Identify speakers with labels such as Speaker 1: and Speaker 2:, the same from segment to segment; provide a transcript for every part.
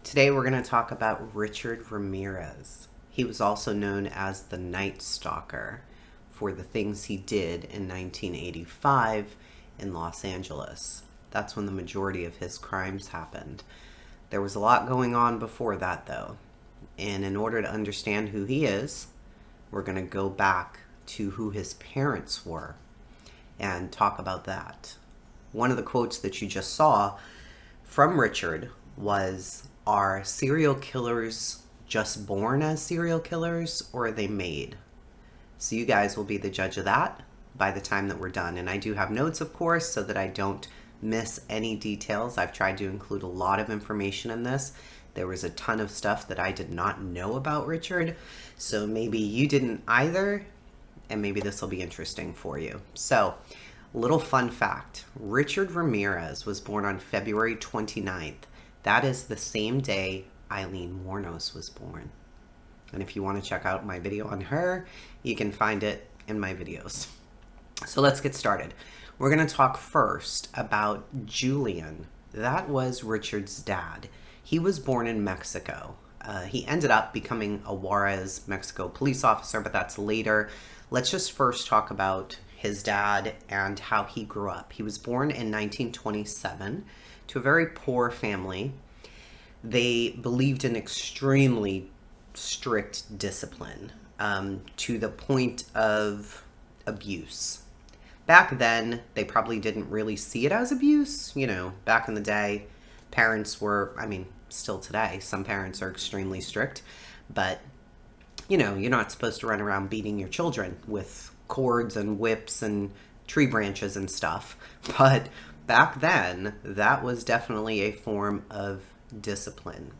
Speaker 1: Today we're going to talk about Richard Ramirez. He was also known as the Night Stalker for the things he did in 1985 in Los Angeles. That's when the majority of his crimes happened. There was a lot going on before that, though. And in order to understand who he is, we're going to go back to who his parents were and talk about that. One of the quotes that you just saw from Richard was, "Are serial killers just born as serial killers, or are they made?" So you guys will be the judge of that by the time that we're done. And I do have notes, of course, so that I don't miss any details. I've tried to include a lot of information in this. There was a ton of stuff that I did not know about Richard, so maybe you didn't either, and maybe this will be interesting for you. So, little fun fact. Richard Ramirez was born on February 29th. That is the same day Eileen Wuornos was born. And if you want to check out my video on her, you can find it in my videos. So let's get started. We're going to talk first about Julian. That was Richard's dad. He was born in Mexico. He ended up becoming a Juarez, Mexico police officer, but that's later. Let's just first talk about his dad and how he grew up. He was born in 1927 to a very poor family. They believed in extremely strict discipline, to the point of abuse. Back then, they probably didn't really see it as abuse. You know, back in the day, parents were, still today, some parents are extremely strict, but, you know, you're not supposed to run around beating your children with cords and whips and tree branches and stuff. But back then, that was definitely a form of discipline.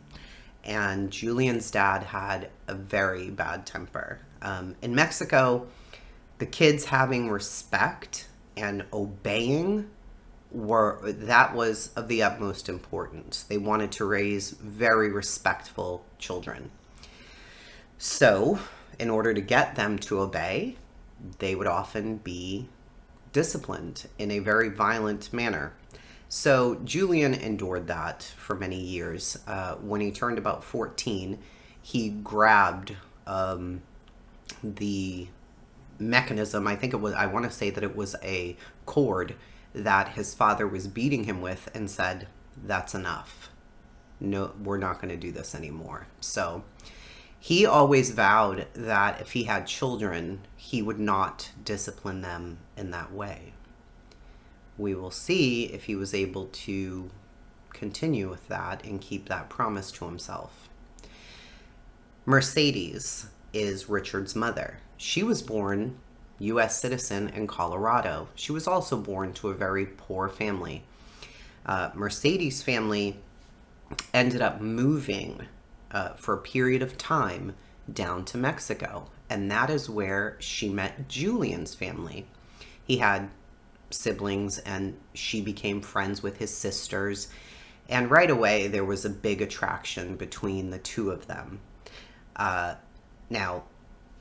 Speaker 1: And Julian's dad had a very bad temper. In Mexico, the kids having respect and obeying that was of the utmost importance. They wanted to raise very respectful children. So, in order to get them to obey, they would often be disciplined in a very violent manner. So Julian endured that for many years. When he turned about 14, he grabbed the mechanism. I want to say that it was a cord that his father was beating him with, and said, "That's enough. No, we're not going to do this anymore." So he always vowed that if he had children, he would not discipline them in that way. We will see if he was able to continue with that and keep that promise to himself. Mercedes is Richard's mother. She was born U.S. citizen in Colorado. She was also born to a very poor family. Mercedes' family ended up moving for a period of time down to Mexico, and that is where she met Julian's family. He had siblings, and she became friends with his sisters, and right away there was a big attraction between the two of them. Now,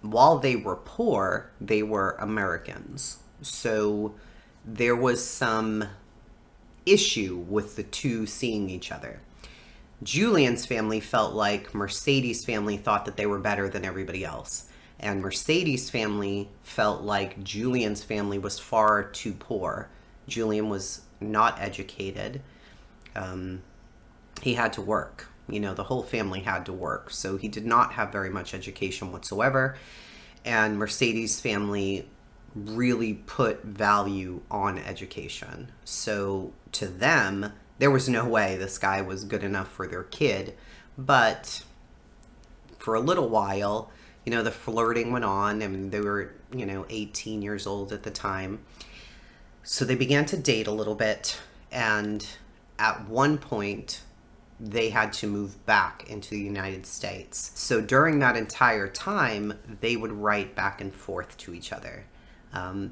Speaker 1: while they were poor, they were Americans, so there was some issue with the two seeing each other. Julian's family felt like Mercedes' family thought that they were better than everybody else. And Mercedes' family felt like Julian's family was far too poor. Julian was not educated. He had to work. You know, the whole family had to work. So he did not have very much education whatsoever. And Mercedes' family really put value on education. So to them, there was no way this guy was good enough for their kid. But for a little while, you know, the flirting went on. They were, 18 years old at the time. So they began to date a little bit. And at one point, they had to move back into the United States. So during that entire time, they would write back and forth to each other.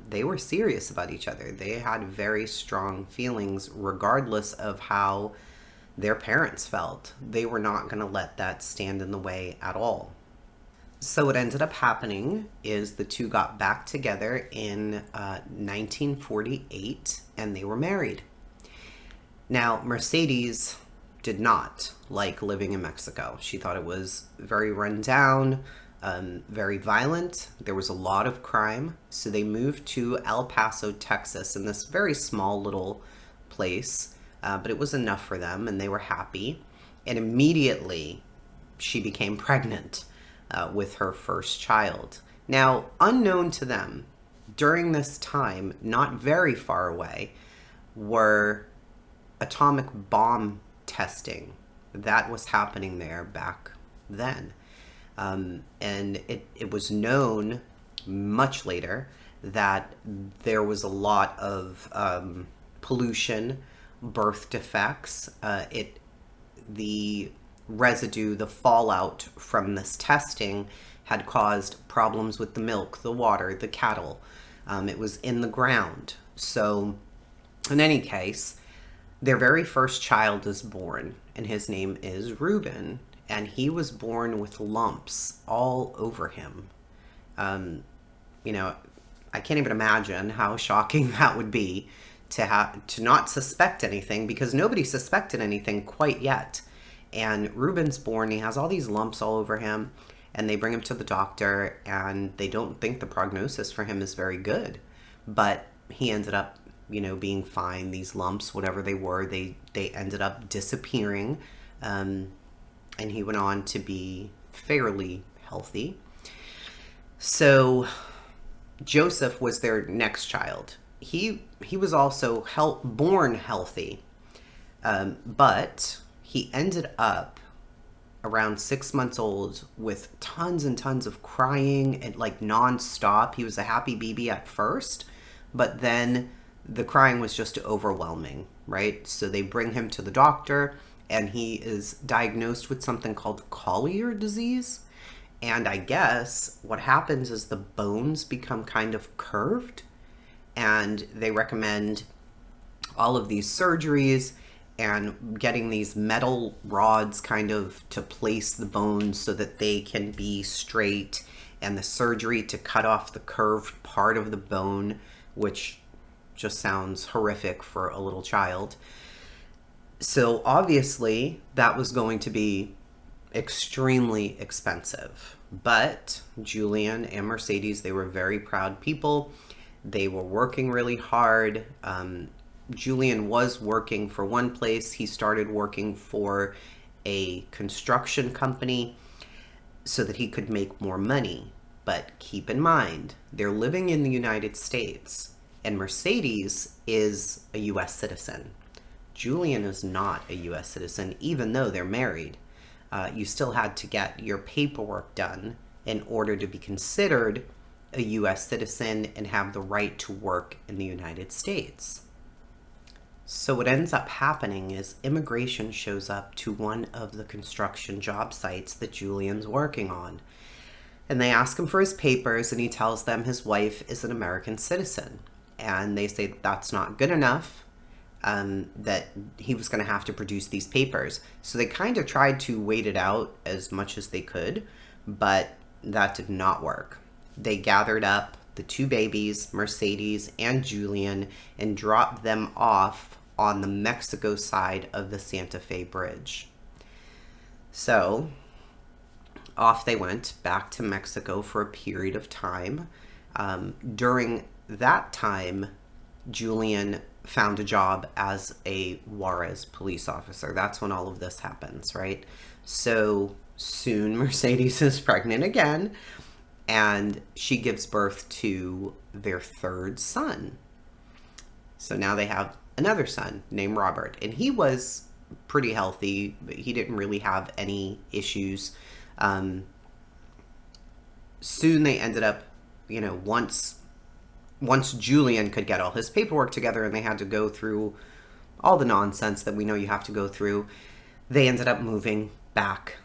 Speaker 1: They were serious about each other. They had very strong feelings regardless of how their parents felt. They were not going to let that stand in the way at all. So what ended up happening is the two got back together in 1948, and they were married. Now, Mercedes did not like living in Mexico. She thought it was very run down, very violent. There was a lot of crime. So they moved to El Paso, Texas, in this very small little place. But it was enough for them, and they were happy. And immediately, she became pregnant with her first child. Now, unknown to them, during this time, not very far away, were atomic bomb testing. That was happening there back then. And it was known much later that there was a lot of pollution, birth defects. The residue, the fallout from this testing had caused problems with the milk, the water, the cattle. It was in the ground. So in any case, their very first child is born, and his name is Reuben, and he was born with lumps all over him. You know, I can't even imagine how shocking that would be to not suspect anything, because nobody suspected anything quite yet. And Reuben's born, he has all these lumps all over him, and they bring him to the doctor, and they don't think the prognosis for him is very good. But he ended up, you know, being fine. These lumps, whatever they were, they ended up disappearing, and he went on to be fairly healthy. So Joseph was their next child. He was also born healthy, but he ended up around 6 months old with tons and tons of crying and like nonstop. He was a happy baby at first, but then the crying was just overwhelming, right? So they bring him to the doctor, and he is diagnosed with something called Collier disease. And I guess what happens is the bones become kind of curved, and they recommend all of these surgeries and getting these metal rods kind of to place the bones so that they can be straight, and the surgery to cut off the curved part of the bone, which just sounds horrific for a little child. So obviously that was going to be extremely expensive. But Julian and Mercedes, they were very proud people. They were working really hard. Julian was working for one place. He started working for a construction company so that he could make more money. But keep in mind, they're living in the United States, and Mercedes is a U.S. citizen. Julian is not a U.S. citizen, even though they're married. You still had to get your paperwork done in order to be considered a U.S. citizen and have the right to work in the United States. So what ends up happening is immigration shows up to one of the construction job sites that Julian's working on. And they ask him for his papers, and he tells them his wife is an American citizen. And they say that's not good enough, that he was going to have to produce these papers. So they kind of tried to wait it out as much as they could, but that did not work. They gathered up the two babies, Mercedes and Julian, and dropped them off on the Mexico side of the Santa Fe Bridge. So off they went back to Mexico for a period of time. During that time, Julian found a job as a Juarez police officer. That's when all of this happens, right? So soon Mercedes is pregnant again, and she gives birth to their third son. So now they have another son named Robert, and he was pretty healthy, but he didn't really have any issues. Soon they ended up, you know, once Julian could get all his paperwork together and they had to go through all the nonsense that we know you have to go through, they ended up moving back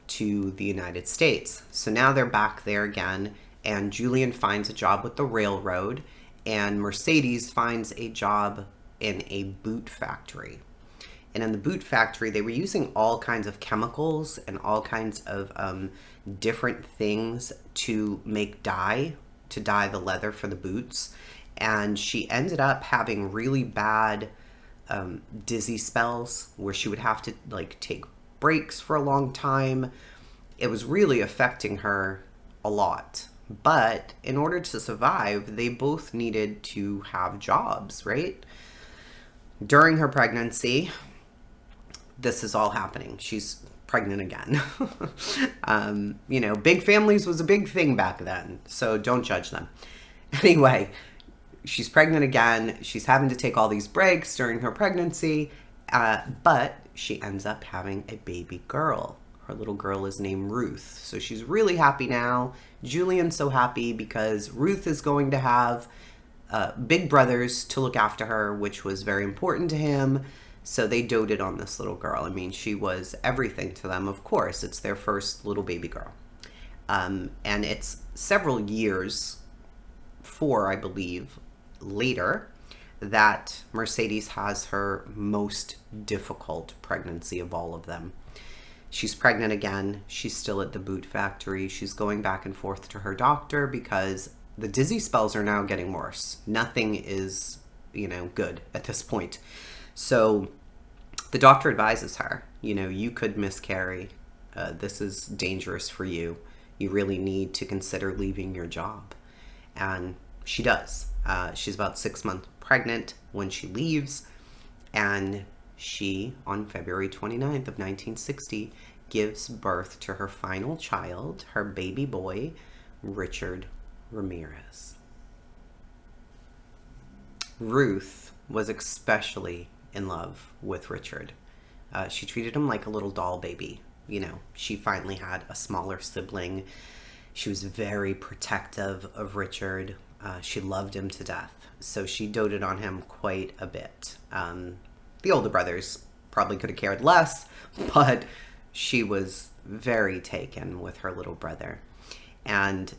Speaker 1: to the United States. So now they're back there again, and Julian finds a job with the railroad, and Mercedes finds a job in a boot factory. And in the boot factory, they were using all kinds of chemicals and all kinds of different things to make dye, to dye the leather for the boots. And she ended up having really bad dizzy spells where she would have to like take breaks for a long time. It was really affecting her a lot. But in order to survive, they both needed to have jobs, right? During her pregnancy, this is all happening. She's pregnant again. Big families was a big thing back then, so don't judge them. Anyway, she's pregnant again. She's having to take all these breaks during her pregnancy, but she ends up having a baby girl. Her little girl is named Ruth. So she's really happy now. Julian's so happy because Ruth is going to have big brothers to look after her, which was very important to him. So they doted on this little girl. I mean, she was everything to them, of course. It's their first little baby girl. And it's several years, 4, I believe, later, that Mercedes has her most difficult pregnancy of all of them. She's pregnant again. She's still at the boot factory. She's going back and forth to her doctor because the dizzy spells are now getting worse. Nothing is, good at this point. So the doctor advises her, you could miscarry. This is dangerous for you. You really need to consider leaving your job. And she does. She's about 6 months pregnant when she leaves. And she, on February 29th of 1960, gives birth to her final child, her baby boy, Richard Ramirez. Ruth was especially in love with Richard. She treated him like a little doll baby. She finally had a smaller sibling. She was very protective of Richard. She loved him to death. So she doted on him quite a bit. The older brothers probably could have cared less, but she was very taken with her little brother. And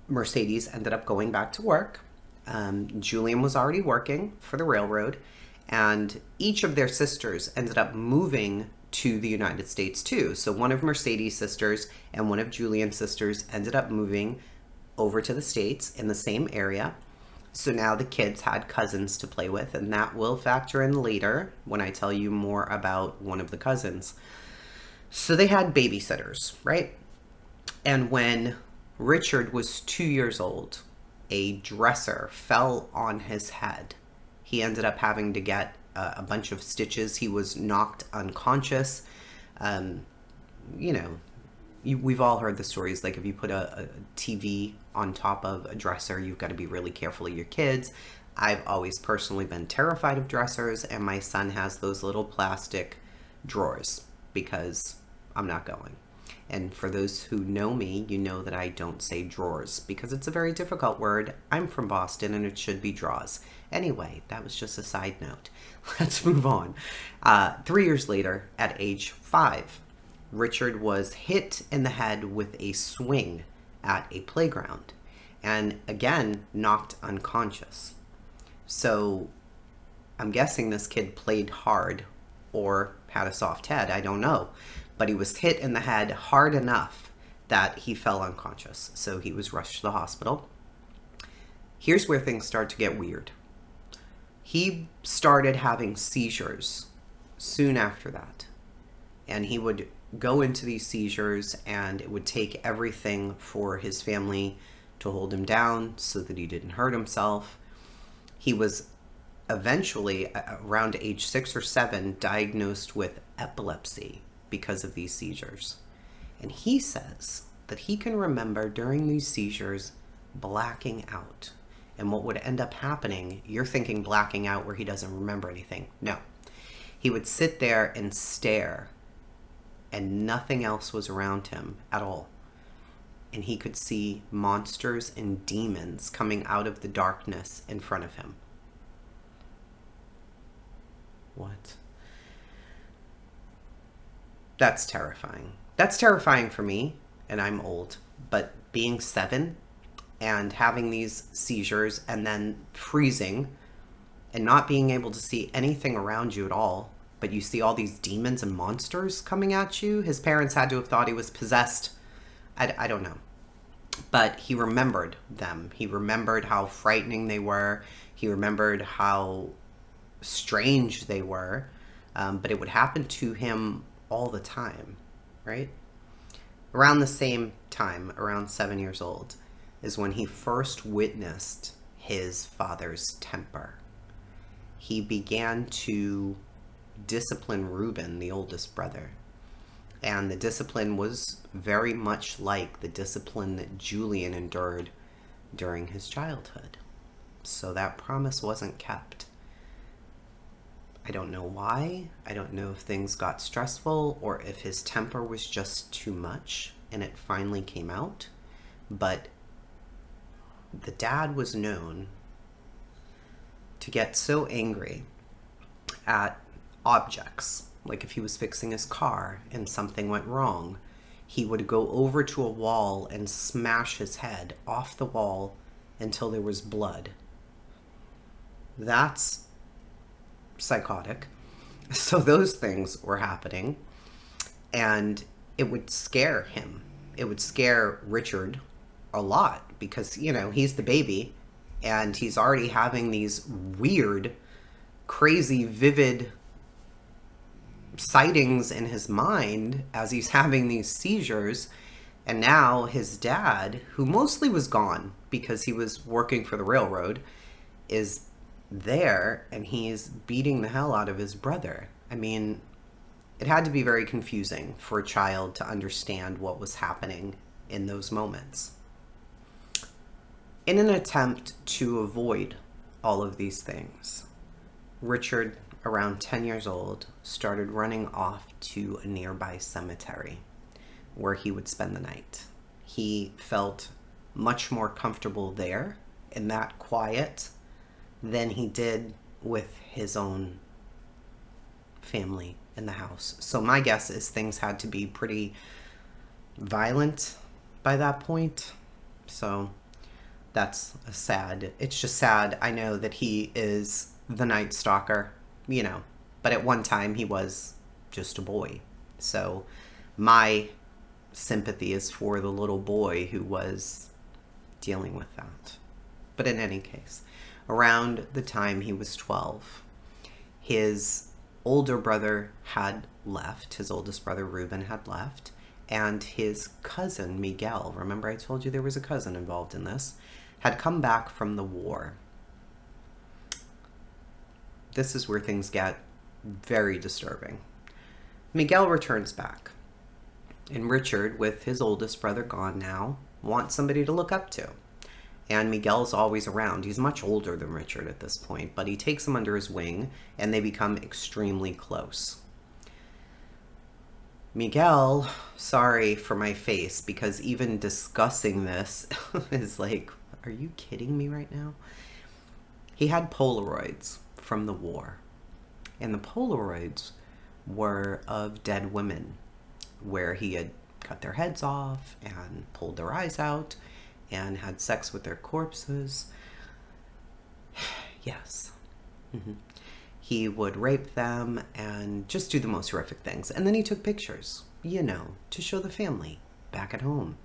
Speaker 1: Mercedes ended up going back to work. Julian was already working for the railroad, and each of their sisters ended up moving to the United States too. So one of Mercedes' sisters and one of Julian's sisters ended up moving over to the States in the same area. So now the kids had cousins to play with, and that will factor in later when I tell you more about one of the cousins. So they had babysitters, right? And when Richard was 2 years old, a dresser fell on his head. He ended up having to get a bunch of stitches. He was knocked unconscious. We've all heard the stories, like if you put a TV on top of a dresser, you've got to be really careful of your kids. I've always personally been terrified of dressers, and my son has those little plastic drawers because I'm not going. And for those who know me, you know that I don't say drawers because it's a very difficult word. I'm from Boston and it should be draws. Anyway, that was just a side note. Let's move on. 3 years later, at age 5, Richard was hit in the head with a swing at a playground and again knocked unconscious. So I'm guessing this kid played hard or had a soft head. I don't know. But he was hit in the head hard enough that he fell unconscious. So he was rushed to the hospital. Here's where things start to get weird. He started having seizures soon after that. And he would go into these seizures, and it would take everything for his family to hold him down so that he didn't hurt himself. He was eventually, around age 6 or 7, diagnosed with epilepsy because of these seizures. And he says that he can remember during these seizures blacking out. And what would end up happening, you're thinking blacking out where he doesn't remember anything. No. He would sit there and stare, and nothing else was around him at all. And he could see monsters and demons coming out of the darkness in front of him. What? That's terrifying. That's terrifying for me, and I'm old. But being 7 and having these seizures and then freezing and not being able to see anything around you at all, but you see all these demons and monsters coming at you. His parents had to have thought he was possessed. I don't know. But he remembered them. He remembered how frightening they were. He remembered how strange they were, but it would happen to him all the time, right? Around the same time, around 7 years old, is when he first witnessed his father's temper. He began to discipline Reuben, the oldest brother. And the discipline was very much like the discipline that Julian endured during his childhood. So that promise wasn't kept. I don't know why. I don't know if things got stressful or if his temper was just too much and it finally came out. But the dad was known to get so angry at objects. Like if he was fixing his car and something went wrong, he would go over to a wall and smash his head off the wall until there was blood. That's psychotic. So those things were happening, and it would scare him. It would scare Richard a lot because, you know, he's the baby and he's already having these weird, crazy, vivid sightings in his mind as he's having these seizures. And now his dad, who mostly was gone because he was working for the railroad, is there and he's beating the hell out of his brother. I mean, it had to be very confusing for a child to understand what was happening in those moments. In an attempt to avoid all of these things, Richard, around 10 years old, started running off to a nearby cemetery where he would spend the night. He felt much more comfortable there in that quiet than he did with his own family in the house. So my guess is things had to be pretty violent by that point. So that's it's just sad. I know that he is the Night Stalker, you know, but at one time he was just a boy. So my sympathy is for the little boy who was dealing with that. But in any case, around the time he was 12, his older brother had left. His oldest brother, Reuben, had left. And his cousin, Miguel, remember I told you there was a cousin involved in this, had come back from the war. This is where things get very disturbing. Miguel returns back. And Richard, with his oldest brother gone now, wants somebody to look up to. And Miguel's always around. He's much older than Richard at this point, but he takes him under his wing, and they become extremely close. Miguel, sorry for my face, because even discussing this is like, are you kidding me right now? He had Polaroids from the war, and the Polaroids were of dead women, where he had cut their heads off and pulled their eyes out and had sex with their corpses. Yes. Mm-hmm. He would rape them and just do the most horrific things. And then he took pictures, you know, to show the family back at home.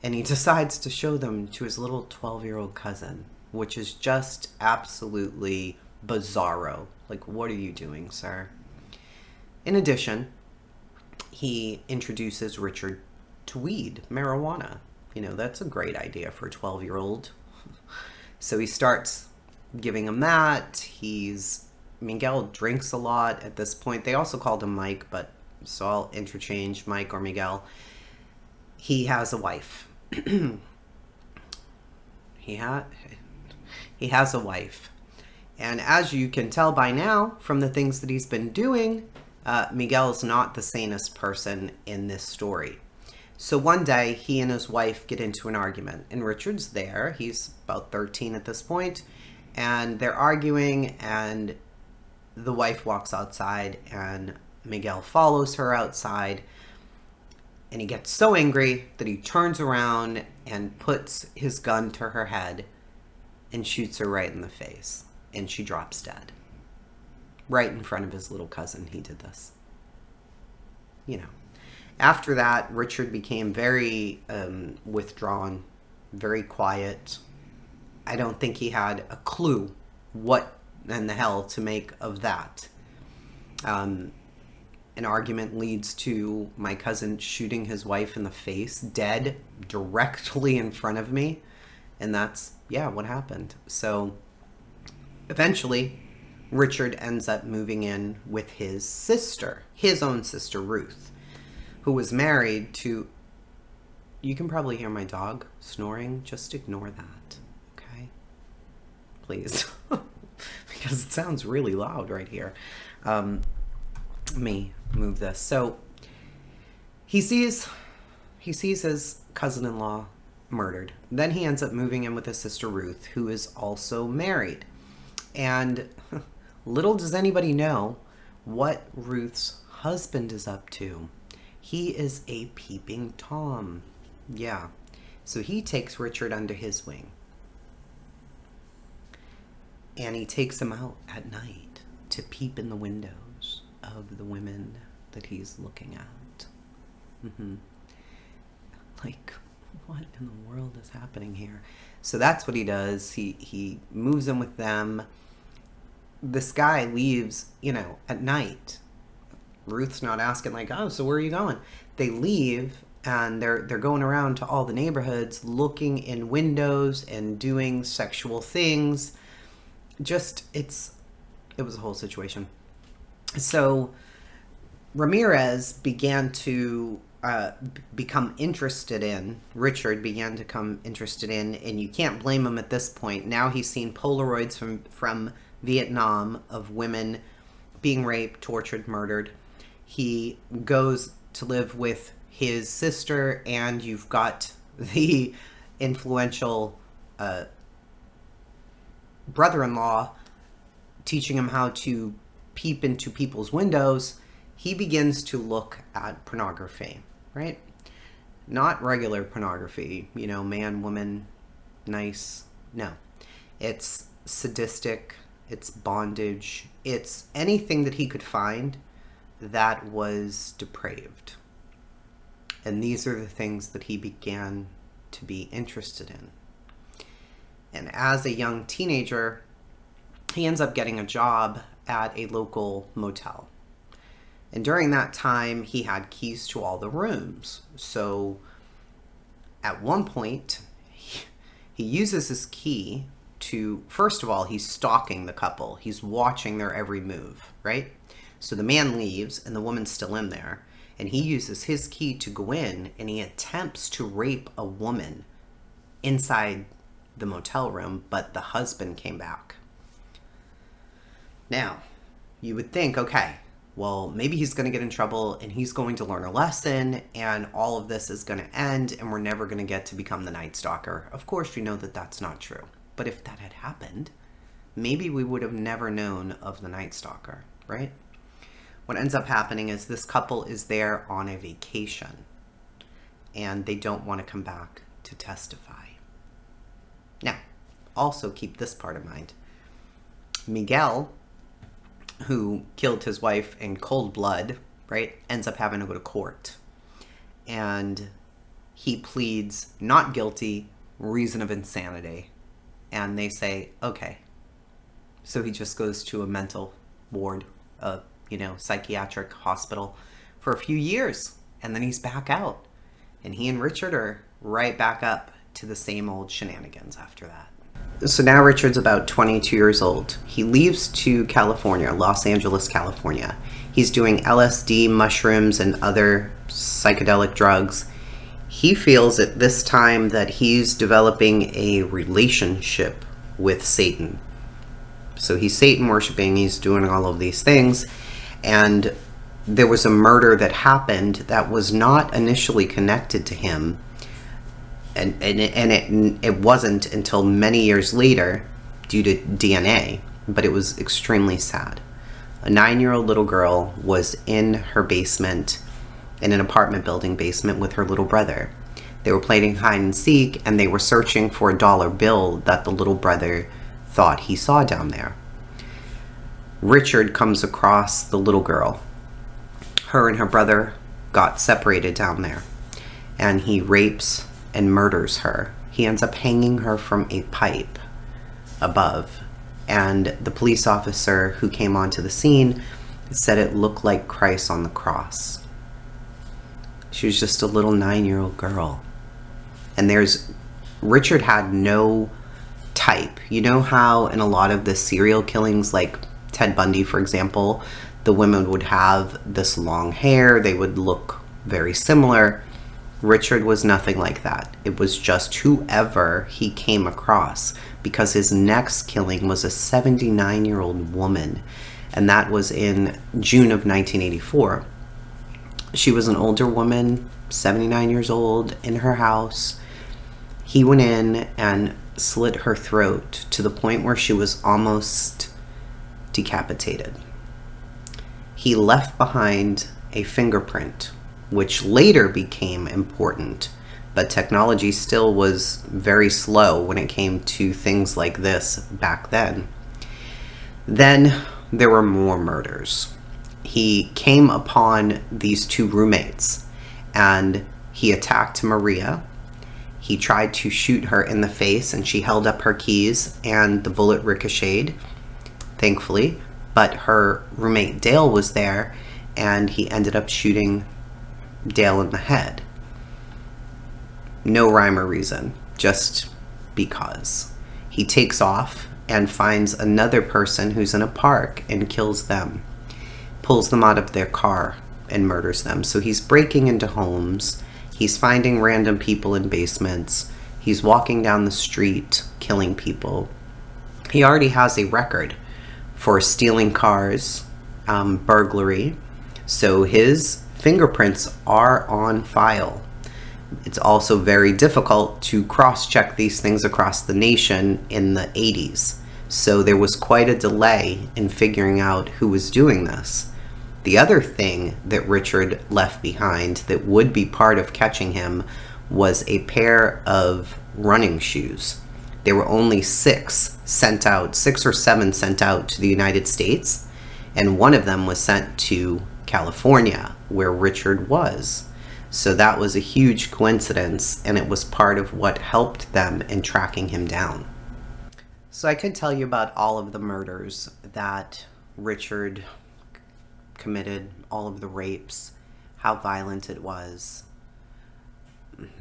Speaker 1: And he decides to show them to his little 12-year-old cousin, which is just absolutely bizarro. Like, what are you doing, sir? In addition, he introduces Richard to weed, marijuana. You know, that's a great idea for a 12-year-old. So he starts giving him that. Miguel drinks a lot at this point. They also called him Mike, but so I'll interchange Mike or Miguel. He has a wife. He has a wife. And as you can tell by now from the things that he's been doing, Miguel's not the sanest person in this story. So one day, he and his wife get into an argument, and Richard's there. He's about 13 at this point, and they're arguing, and the wife walks outside, and Miguel follows her outside, and he gets so angry that he turns around and puts his gun to her head and shoots her right in the face, and she drops dead. Right in front of his little cousin, he did this. You know. After that, Richard became very withdrawn, very quiet. I don't think he had a clue what and the hell to make of that. An argument leads to my cousin shooting his wife in the face, dead, directly in front of me. And that's, what happened. So eventually, Richard ends up moving in with his sister, his own sister, Ruth, who was married to... You can probably hear my dog snoring. Just ignore that, okay? Please. Because it sounds really loud right here. Let me move this. So he sees his cousin-in-law murdered. Then he ends up moving in with his sister Ruth, who is also married. And little does anybody know what Ruth's husband is up to. He is a peeping Tom. Yeah. So he takes Richard under his wing. And he takes him out at night to peep in the windows of the women that he's looking at. Like, what in the world is happening here? So that's what he does. He moves in with them. This guy leaves, at night. Ruth's not asking like, oh, so where are you going? They leave and they're going around to all the neighborhoods looking in windows and doing sexual things. Just, it was a whole situation. So Ramirez began to become interested in, Richard began to come interested in, and you can't blame him at this point. Now he's seen Polaroids from Vietnam of women being raped, tortured, murdered. He goes to live with his sister, and you've got the influential brother-in-law teaching him how to peep into people's windows. He begins to look at pornography, right? Not regular pornography, man, woman, nice. No. It's sadistic, it's bondage, it's anything that he could find that was depraved. And these are the things that he began to be interested in. And as a young teenager, he ends up getting a job at a local motel. And during that time, he had keys to all the rooms. So at one point, he uses his key to, first of all, he's stalking the couple. He's watching their every move, right? So the man leaves and the woman's still in there. And he uses his key to go in and he attempts to rape a woman inside the motel room, but the husband came back. Now, you would think, okay, well, maybe he's going to get in trouble and he's going to learn a lesson and all of this is going to end and we're never going to get to become the Night Stalker. Of course, you know that that's not true. But if that had happened, maybe we would have never known of the Night Stalker, right? What ends up happening is this couple is there on a vacation and they don't want to come back to testify. Now, also keep this part in mind. Miguel, who killed his wife in cold blood, right, ends up having to go to court. And he pleads not guilty, reason of insanity. And they say, okay. So he just goes to a mental ward, psychiatric hospital for a few years. And then he's back out. And he and Richard are right back up to the same old shenanigans after that. So now Richard's about 22 years old. He leaves to California, Los Angeles, California. He's doing LSD, mushrooms, and other psychedelic drugs. He feels at this time that he's developing a relationship with Satan. So he's Satan worshiping, he's doing all of these things. And there was a murder that happened that was not initially connected to him. And it wasn't until many years later due to DNA, but it was extremely sad. A 9-year-old little girl was in her basement, in an apartment building basement with her little brother. They were playing hide and seek and they were searching for a dollar bill that the little brother thought he saw down there. Richard comes across the little girl. Her and her brother got separated down there and he rapes and murders her. He ends up hanging her from a pipe above And the police officer who came onto the scene said it looked like Christ on the cross. She was just a little 9-year-old girl. And Richard had no type. You know how in a lot of the serial killings, like Ted Bundy, for example, the women would have this long hair, they would look very similar. Richard was nothing like that. It was just whoever he came across, because his next killing was a 79-year-old woman, and that was in June of 1984. She was an older woman, 79 years old, in her house. He went in and slit her throat to the point where she was almost decapitated. He left behind a fingerprint, which later became important, but technology still was very slow when it came to things like this back then. Then there were more murders. He came upon these 2 roommates and he attacked Maria. He tried to shoot her in the face and she held up her keys and the bullet ricocheted, thankfully, but her roommate Dale was there and he ended up shooting Dale in the head. No rhyme or reason, just because. He takes off and finds another person who's in a park and kills them, pulls them out of their car and murders them. So he's breaking into homes, he's finding random people in basements, he's walking down the street killing people. He already has a record for stealing cars, burglary, so his fingerprints are on file. It's also very difficult to cross-check these things across the nation in the 80s. So there was quite a delay in figuring out who was doing this. The other thing that Richard left behind that would be part of catching him was a pair of running shoes. There were only 6 or 7 sent out to the United States, and one of them was sent to California, where Richard was. So that was a huge coincidence, and it was part of what helped them in tracking him down. So I could tell you about all of the murders that Richard committed, all of the rapes, how violent it was.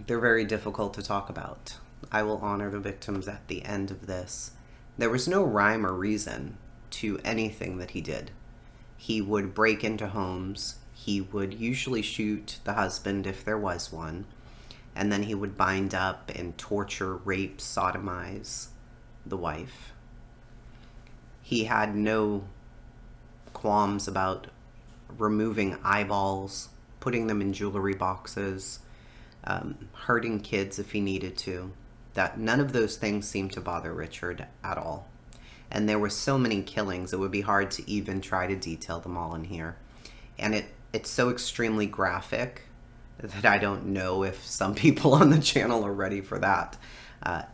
Speaker 1: They're very difficult to talk about. I will honor the victims at the end of this. There was no rhyme or reason to anything that he did. He would break into homes. He would usually shoot the husband if there was one. And then he would bind up and torture, rape, sodomize the wife. He had no qualms about removing eyeballs, putting them in jewelry boxes, hurting kids if he needed to. That none of those things seemed to bother Richard at all. And there were so many killings, it would be hard to even try to detail them all in here. And it's so extremely graphic that I don't know if some people on the channel are ready for that.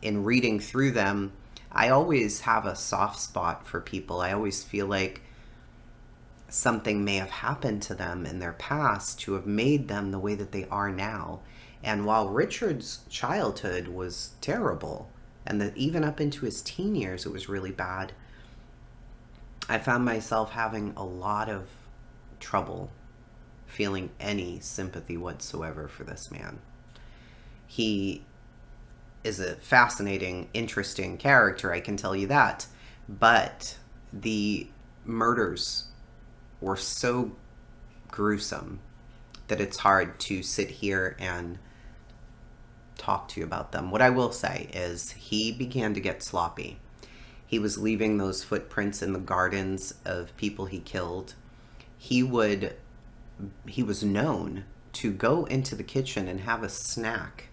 Speaker 1: In reading through them, I always have a soft spot for people. I always feel like something may have happened to them in their past to have made them the way that they are now. And while Richard's childhood was terrible, and that even up into his teen years it was really bad, I found myself having a lot of trouble feeling any sympathy whatsoever for this man. He is a fascinating, interesting character, I can tell you that. But the murders were so gruesome that it's hard to sit here and talk to you about them. What I will say is he began to get sloppy. He was leaving those footprints in the gardens of people he killed. He was known to go into the kitchen and have a snack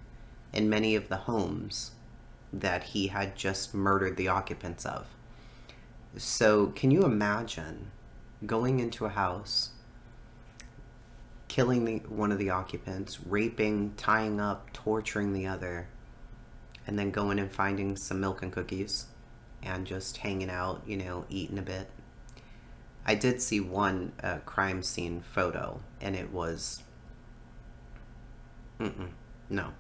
Speaker 1: in many of the homes that he had just murdered the occupants of. So can you imagine going into a house, killing one of the occupants, raping, tying up, torturing the other, and then going and finding some milk and cookies and just hanging out, eating a bit? I did see one crime scene photo, and it was, no.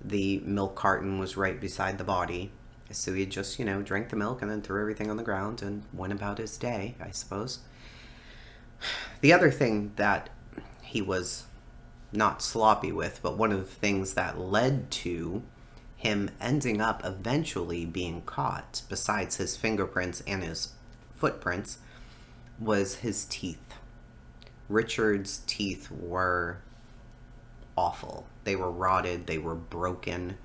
Speaker 1: The milk carton was right beside the body, So he just, drank the milk and then threw everything on the ground and went about his day, I suppose. The other thing that he was not sloppy with, but one of the things that led to him ending up eventually being caught, besides his fingerprints and his footprints, was his teeth. Richard's teeth were awful. They were rotted, they were broken.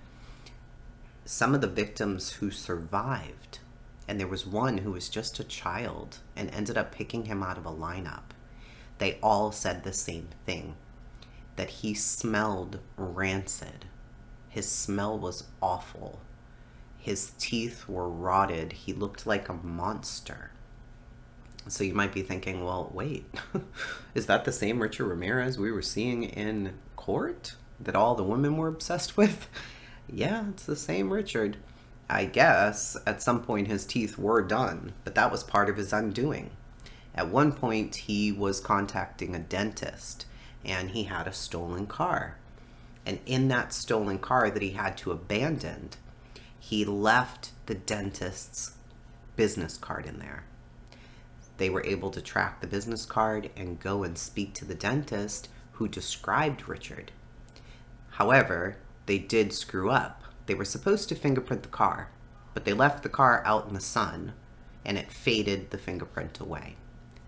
Speaker 1: Some of the victims who survived, and there was one who was just a child and ended up picking him out of a lineup, they all said the same thing, that he smelled rancid. His smell was awful. His teeth were rotted. He looked like a monster. So you might be thinking, well, wait, is that the same Richard Ramirez we were seeing in court that all the women were obsessed with? Yeah, it's the same Richard. I guess at some point his teeth were done, but that was part of his undoing. At one point he was contacting a dentist and he had a stolen car. And in that stolen car that he had to abandon, he left the dentist's business card in there. They were able to track the business card and go and speak to the dentist who described Richard. However, they did screw up. They were supposed to fingerprint the car, but they left the car out in the sun and it faded the fingerprint away.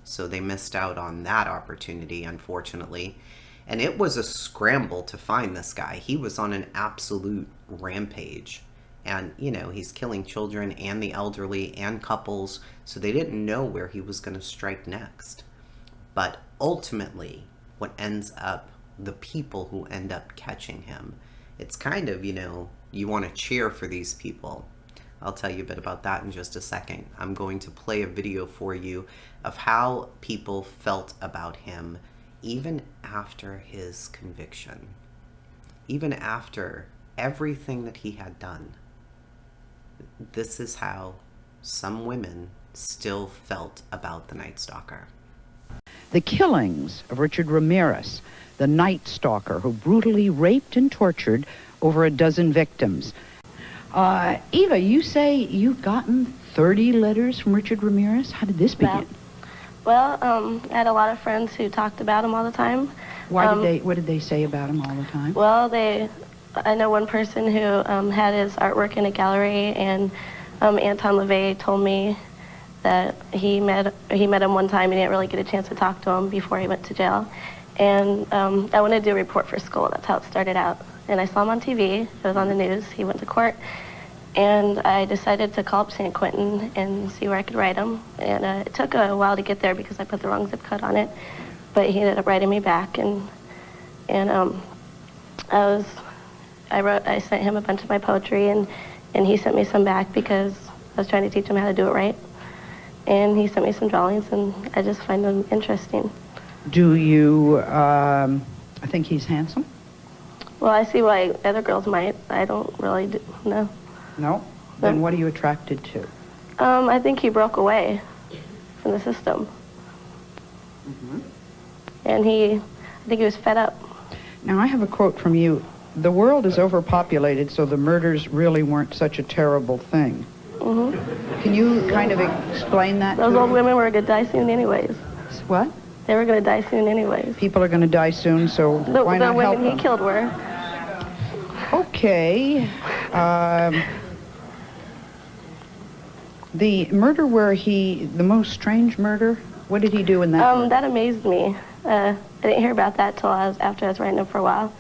Speaker 1: So they missed out on that opportunity, unfortunately. And it was a scramble to find this guy. He was on an absolute rampage. And, he's killing children and the elderly and couples, so they didn't know where he was going to strike next. But ultimately, what ends up, the people who end up catching him, it's kind of, you want to cheer for these people. I'll tell you a bit about that in just a second. I'm going to play a video for you of how people felt about him even after his conviction. Even after everything that he had done. This is how some women still felt about the Night Stalker.
Speaker 2: The killings of Richard Ramirez, the Night Stalker, who brutally raped and tortured over a dozen victims. Eva, you say you've gotten 30 letters from Richard Ramirez? How did this begin?
Speaker 3: Well, I had a lot of friends who talked about him all the time.
Speaker 2: What did they say about him all the time?
Speaker 3: Well, I know one person who had his artwork in a gallery, and Anton LaVey told me that he met him one time. He didn't really get a chance to talk to him before he went to jail. And I wanted to do a report for school. That's how it started out. And I saw him on TV. It was on the news. He went to court. And I decided to call up San Quinton and see where I could write him. And it took a while to get there because I put the wrong zip code on it. But he ended up writing me back. And I sent him a bunch of my poetry, and he sent me some back because I was trying to teach him how to do it right. And he sent me some drawings, and I just find them interesting.
Speaker 2: Do you think he's handsome?
Speaker 3: Well, I see why other girls might. I don't really know.
Speaker 2: No? Then what are you attracted to?
Speaker 3: I think he broke away from the system.
Speaker 2: Mm-hmm.
Speaker 3: And I think he was fed up.
Speaker 2: Now, I have a quote from you. The world is overpopulated, so the murders really weren't such a terrible thing.
Speaker 3: Mm-hmm.
Speaker 2: Can you kind of explain that?
Speaker 3: Those old women were going to die soon anyways.
Speaker 2: What?
Speaker 3: They were going to die soon anyways.
Speaker 2: People are going to die soon, so why not help them?
Speaker 3: The women he killed were.
Speaker 2: Okay. The murder the most strange murder, what did he do in that?
Speaker 3: That amazed me. I didn't hear about that till after I was writing him for a while.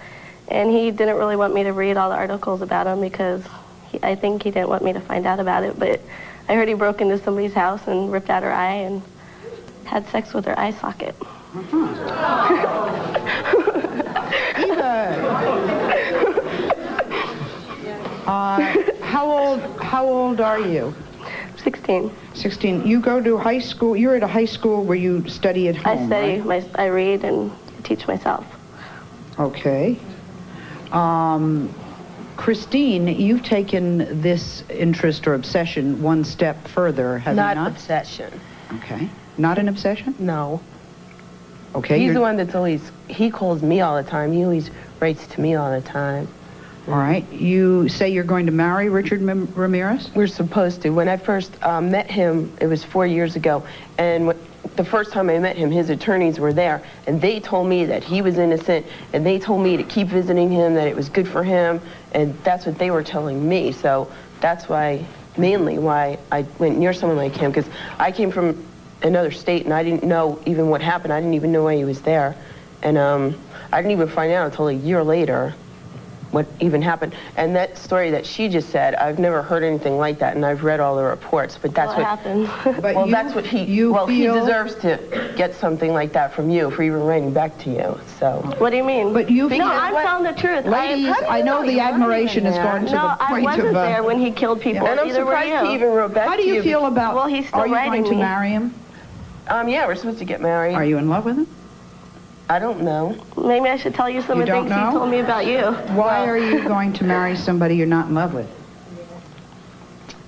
Speaker 3: And he didn't really want me to read all the articles about him because I think he didn't want me to find out about it. But I heard he broke into somebody's house and ripped out her eye and had sex with her eye socket. How old are you? 16.
Speaker 2: 16. You go to high school. You're at a high school where you study at home.
Speaker 3: I study.
Speaker 2: Right?
Speaker 3: I read and teach myself.
Speaker 2: Okay. Christine, you've taken this interest or obsession one step further, have you not?
Speaker 4: Not obsession.
Speaker 2: Okay. Not an obsession?
Speaker 4: No.
Speaker 2: Okay.
Speaker 4: He's the one that's he calls me all the time. He always writes to me all the time.
Speaker 2: All right. You say you're going to marry Richard Ramirez?
Speaker 4: We're supposed to. When I first met him, it was 4 years ago, and the first time I met him, his attorneys were there, and they told me that he was innocent, and they told me to keep visiting him, that it was good for him, and that's what they were telling me. So that's why, mainly why I went near someone like him, because I came from another state, and I didn't know even what happened. I didn't even know why he was there, and I didn't even find out until a year later what even happened. And that story that she just said, I've never heard anything like that, and I've read all the reports, but that's
Speaker 3: what happened.
Speaker 2: But
Speaker 4: well, that's what he deserves to get something like that from you for even writing back to you. So
Speaker 3: what do you mean?
Speaker 2: But you
Speaker 3: no, I'm telling the truth.
Speaker 2: Ladies, I know the admiration has gone to the point of...
Speaker 3: No, I wasn't there when he killed people.
Speaker 4: And I'm surprised he even wrote back to you.
Speaker 2: How do you feel about...
Speaker 3: Well, he's still
Speaker 2: Are you
Speaker 3: writing
Speaker 2: going to
Speaker 3: me.
Speaker 2: marry him?
Speaker 4: Yeah, we're supposed to get married.
Speaker 2: Are you in love with him?
Speaker 4: I don't know.
Speaker 3: Maybe I should tell you some of the things he told me about you.
Speaker 2: Why are you going to marry somebody you're not in love with?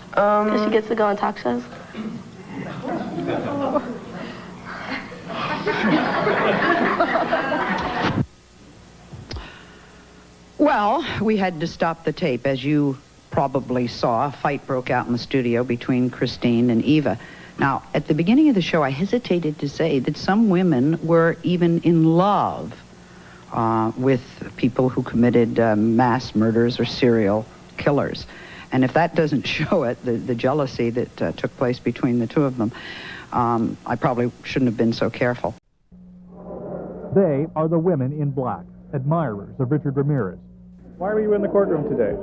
Speaker 3: Because she gets to go on talk shows.
Speaker 2: Well, we had to stop the tape. As you probably saw, a fight broke out in the studio between Christine and Eva. Now, at the beginning of the show, I hesitated to say that some women were even in love with people who committed mass murders or serial killers. And if that doesn't show it, the jealousy that took place between the two of them, I probably shouldn't have been so careful.
Speaker 5: They are the women in black, admirers of Richard Ramirez. Why were you in the courtroom today?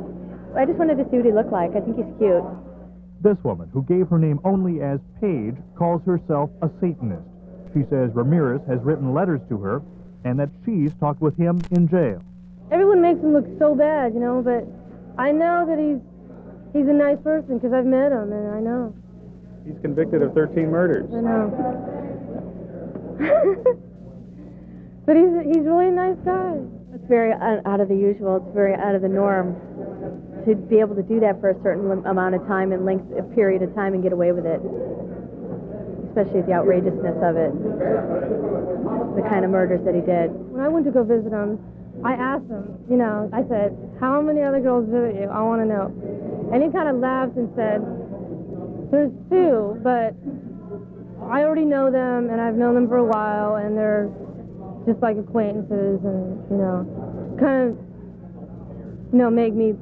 Speaker 6: I just wanted to see what he looked like. I think he's cute.
Speaker 5: This woman, who gave her name only as Paige, calls herself a Satanist. She says Ramirez has written letters to her and that she's talked with him in jail.
Speaker 6: Everyone makes him look so bad, you know, but I know that he's a nice person because I've met him, and I know.
Speaker 5: He's convicted of 13 murders.
Speaker 6: I know. But he's really a nice guy. It's very out of the usual. It's very out of the norm to be able to do that for a certain amount of time and length, a period of time, and get away with it. Especially the outrageousness of it, the kind of murders that he did. When I went to go visit him, I asked him, you know, I said, how many other girls visit you? I want to know. And he kind of laughed and said, there's 2, but I already know them, and I've known them for a while, and they're just like acquaintances, and, you know, kind of, you know, make me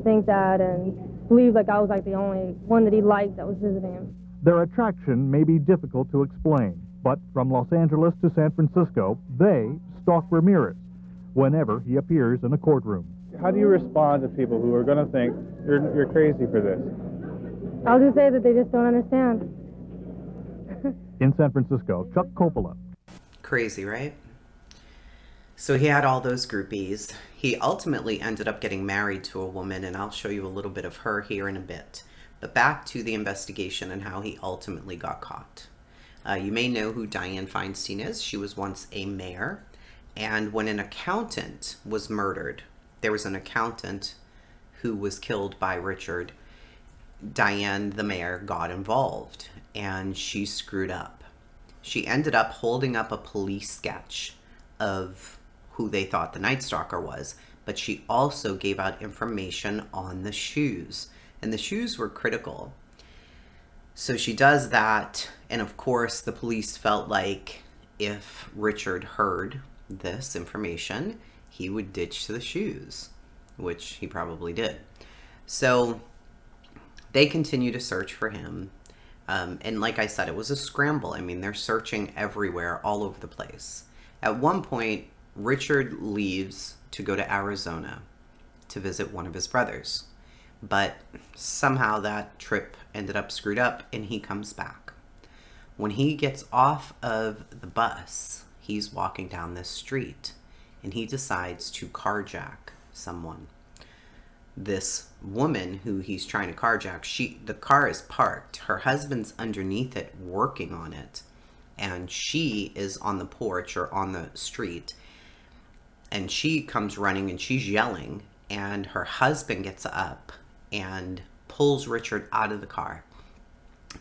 Speaker 6: think that and believe like I was like the only one that he liked that was visiting him.
Speaker 5: Their attraction may be difficult to explain, but from Los Angeles to San Francisco, they stalk Ramirez whenever he appears in a courtroom. How do you respond to people who are going to think you're crazy for this?
Speaker 6: I'll just say that they just don't understand.
Speaker 5: In San Francisco, Chuck Coppola.
Speaker 1: Crazy, right? So he had all those groupies. He ultimately ended up getting married to a woman, and I'll show you a little bit of her here in a bit. But back to the investigation and how he ultimately got caught. You may know who Dianne Feinstein is. She was once a mayor. And when an accountant was murdered, there was an accountant who was killed by Richard. Dianne, the mayor, got involved, and she screwed up. She ended up holding up a police sketch of who they thought the Night Stalker was, but she also gave out information on the shoes, and the shoes were critical. So she does that, and of course the police felt like if Richard heard this information, he would ditch the shoes, which he probably did. So they continue to search for him, and like I said, it was a scramble. I mean, they're searching everywhere, all over the place. At one point, Richard leaves to go to Arizona to visit one of his brothers. But somehow that trip ended up screwed up, and he comes back. When he gets off of the bus, he's walking down this street, and he decides to carjack someone. This woman who he's trying to carjack, the car is parked. Her husband's underneath it working on it, and she is on the porch or on the street. And she comes running and she's yelling, and her husband gets up and pulls Richard out of the car.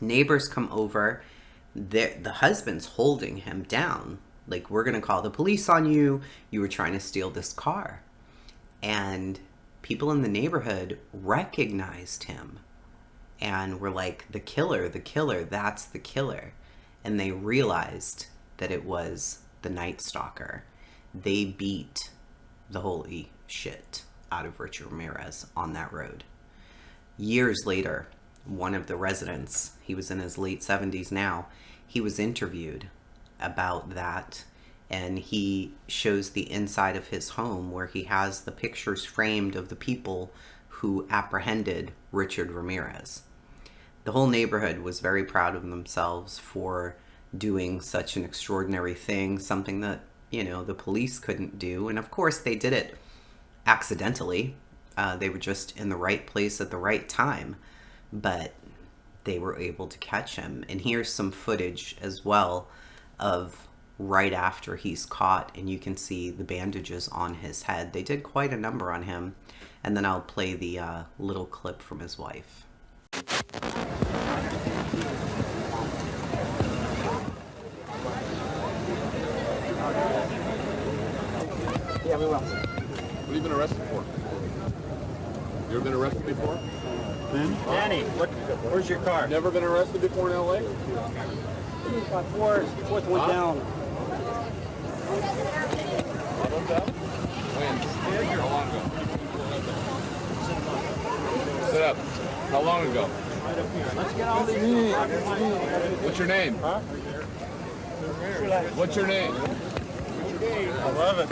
Speaker 1: Neighbors come over. The husband's holding him down. Like, we're going to call the police on you. You were trying to steal this car. And people in the neighborhood recognized him and were like, the killer, that's the killer. And they realized that it was the Night Stalker. They beat the holy shit out of Richard Ramirez on that road. Years later, one of the residents, he was in his late 70s now, he was interviewed about that, and he shows the inside of his home where he has the pictures framed of the people who apprehended Richard Ramirez. The whole neighborhood was very proud of themselves for doing such an extraordinary thing, something that, you know, the police couldn't do. And of course they did it accidentally. They were just in the right place at the right time, but they were able to catch him. And here's some footage as well of right after he's caught, and you can see the bandages on his head. They did quite a number on him. And then I'll play the little clip from his wife.
Speaker 7: Yeah, we will. What have you been arrested for? You ever been arrested before?
Speaker 8: Danny, where's your car?
Speaker 7: Never been arrested before in L.A.?
Speaker 8: Fourth one down.
Speaker 7: When? How long ago? Sit up. How long ago?
Speaker 8: Let's get all these.
Speaker 7: What's your name?
Speaker 8: Huh?
Speaker 7: What's your name?
Speaker 8: 11.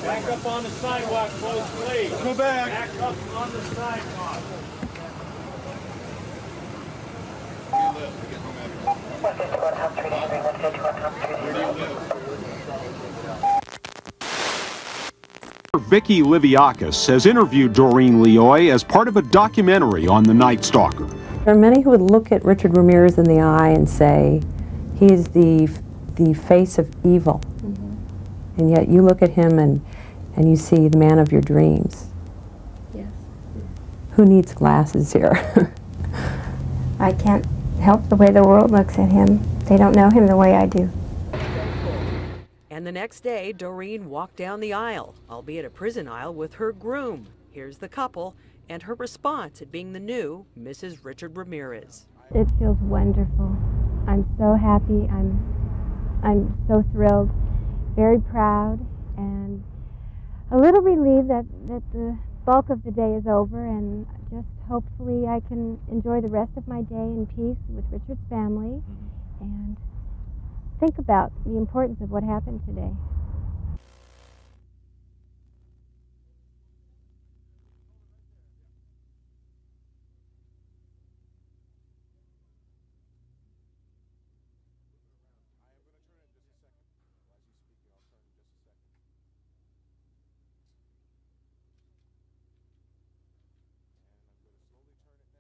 Speaker 8: Back up on the sidewalk, folks, please. Go back. Back up on the sidewalk.
Speaker 9: Vicky Liviakis has interviewed Doreen Leoy as part of a documentary on the Night Stalker.
Speaker 10: There are many who would look at Richard Ramirez in the eye and say, he is the face of evil. Mm-hmm. And yet you look at him and you see the man of your dreams.
Speaker 11: Yes.
Speaker 10: Who needs glasses here?
Speaker 11: I can't help the way the world looks at him. They don't know him the way I do.
Speaker 12: And the next day, Doreen walked down the aisle, albeit a prison aisle, with her groom. Here's the couple and her response at being the new Mrs. Richard Ramirez.
Speaker 11: It feels wonderful. I'm so happy. I'm so thrilled, very proud, and a little relieved that the bulk of the day is over, and just hopefully I can enjoy the rest of my day in peace with Richard's family and think about the importance of what happened today.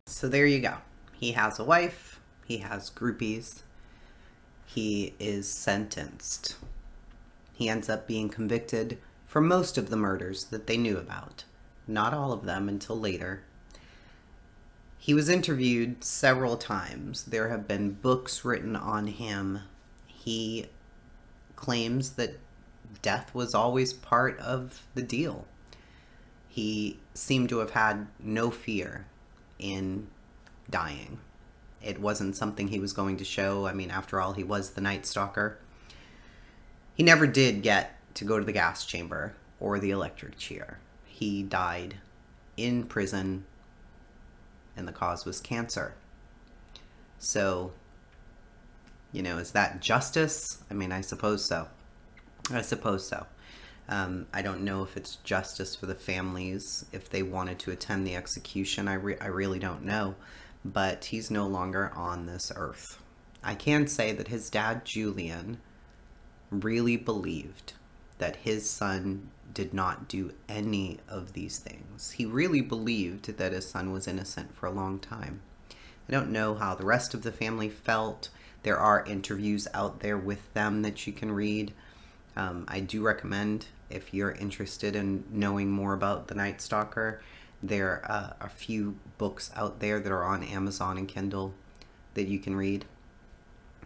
Speaker 1: So there you go. He has a wife, he has groupies, he is sentenced. He ends up being convicted for most of the murders that they knew about. Not all of them until later. He was interviewed several times. There have been books written on him. He claims that death was always part of the deal. He seemed to have had no fear in dying. It wasn't something he was going to show. I mean, after all, he was the Night Stalker. He never did get to go to the gas chamber or the electric chair. He died in prison, and the cause was cancer. So, you know, is that justice? I mean, I suppose so. I suppose so. I don't know if it's justice for the families, if they wanted to attend the execution. I really don't know. But he's no longer on this earth. I can say that his dad, Julian, really believed that his son did not do any of these things. He really believed that his son was innocent for a long time. I don't know how the rest of the family felt. There are interviews out there with them that you can read. I do recommend, if you're interested in knowing more about the Night Stalker, there are a few books out there that are on Amazon and Kindle that you can read.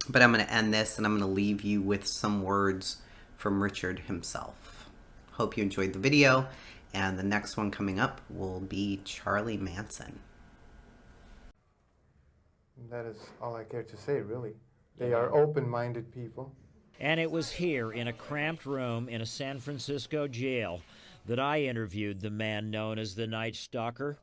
Speaker 1: But I'm going to end this, and I'm going to leave you with some words from Richard himself. Hope you enjoyed the video, and the next one coming up will be Charlie Manson.
Speaker 13: That is all I care to say, really. They are open-minded people.
Speaker 14: And it was here in a cramped room in a San Francisco jail that I interviewed the man known as the Night Stalker.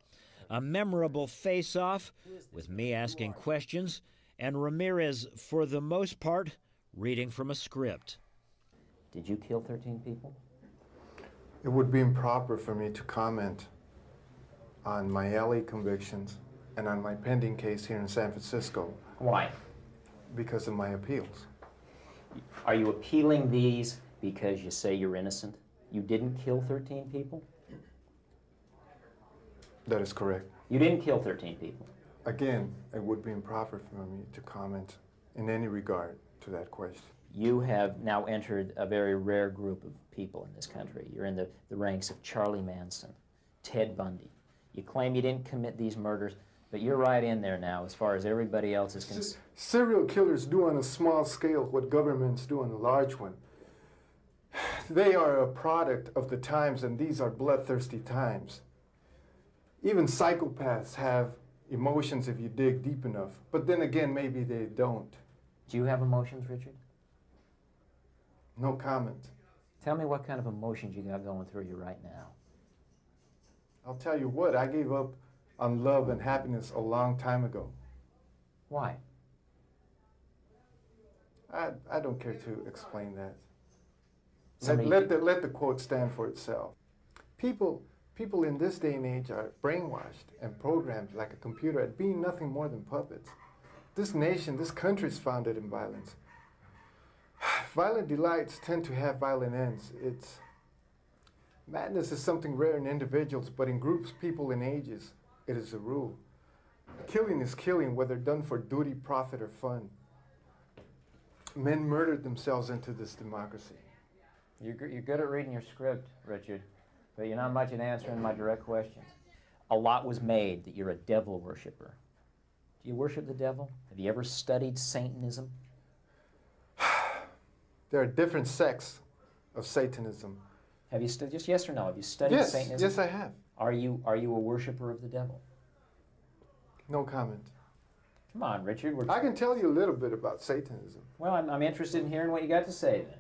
Speaker 14: A memorable face-off with me asking questions and Ramirez, for the most part, reading from a script.
Speaker 15: Did you kill 13 people?
Speaker 13: It would be improper for me to comment on my LA convictions and on my pending case here in San Francisco.
Speaker 15: Why?
Speaker 13: Because of my appeals.
Speaker 15: Are you appealing these because you say you're innocent? You didn't kill 13 people?
Speaker 13: That is correct.
Speaker 15: You didn't kill 13 people?
Speaker 13: Again, it would be improper for me to comment in any regard to that question.
Speaker 15: You have now entered a very rare group of people in this country. You're in the ranks of Charlie Manson, Ted Bundy. You claim you didn't commit these murders, but you're right in there now as far as everybody else is concerned.
Speaker 13: Serial killers do on a small scale what governments do on a large one. They are a product of the times, and these are bloodthirsty times. Even psychopaths have emotions if you dig deep enough, but then again, maybe they don't.
Speaker 15: Do you have emotions, Richard?
Speaker 13: No comment.
Speaker 15: Tell me what kind of emotions you got going through you right now.
Speaker 13: I'll tell you what, I gave up on love and happiness a long time ago.
Speaker 15: Why?
Speaker 13: I don't care to explain that.
Speaker 15: Somebody...
Speaker 13: Let the quote stand for itself. People in this day and age are brainwashed and programmed like a computer at being nothing more than puppets. This nation, this country is founded in violence. Violent delights tend to have violent ends. Madness is something rare in individuals, but in groups, people, and ages, it is a rule. Killing is killing, whether done for duty, profit, or fun. Men murdered themselves into this democracy.
Speaker 15: You're good at reading your script, Richard, but you're not much at answering my direct questions. A lot was made that you're a devil worshiper. Do you worship the devil? Have you ever studied Satanism?
Speaker 13: There are different sects of Satanism.
Speaker 15: Have you studied, just yes or no, have you studied Satanism?
Speaker 13: Yes, I have.
Speaker 15: Are you a worshiper of the devil?
Speaker 13: No comment.
Speaker 15: Come on, Richard.
Speaker 13: I can tell you a little bit about Satanism.
Speaker 15: Well, I'm interested in hearing what you got to say then.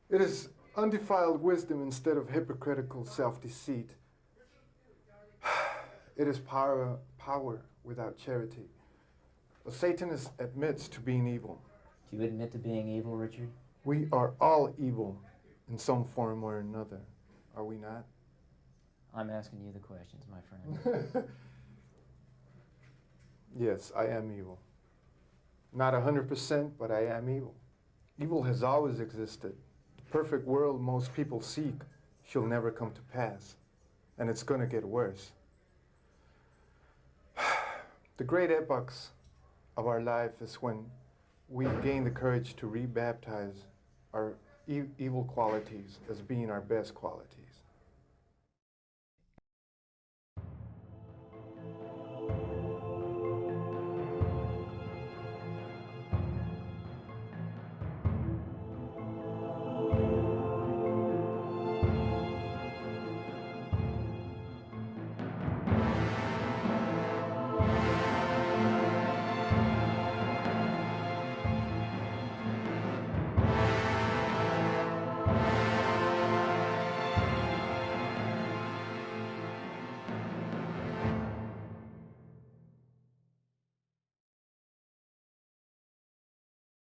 Speaker 13: It is undefiled wisdom instead of hypocritical self-deceit. It is power without charity. A Satanist admits to being evil.
Speaker 15: Do you admit to being evil, Richard?
Speaker 13: We are all evil in some form or another, are we not?
Speaker 15: I'm asking you the questions, my friend.
Speaker 13: Yes, I am evil. Not 100%, but I am evil. Evil has always existed. The perfect world most people seek shall never come to pass, and it's going to get worse. The great epochs of our life is when we gain the courage to rebaptize our evil qualities as being our best qualities.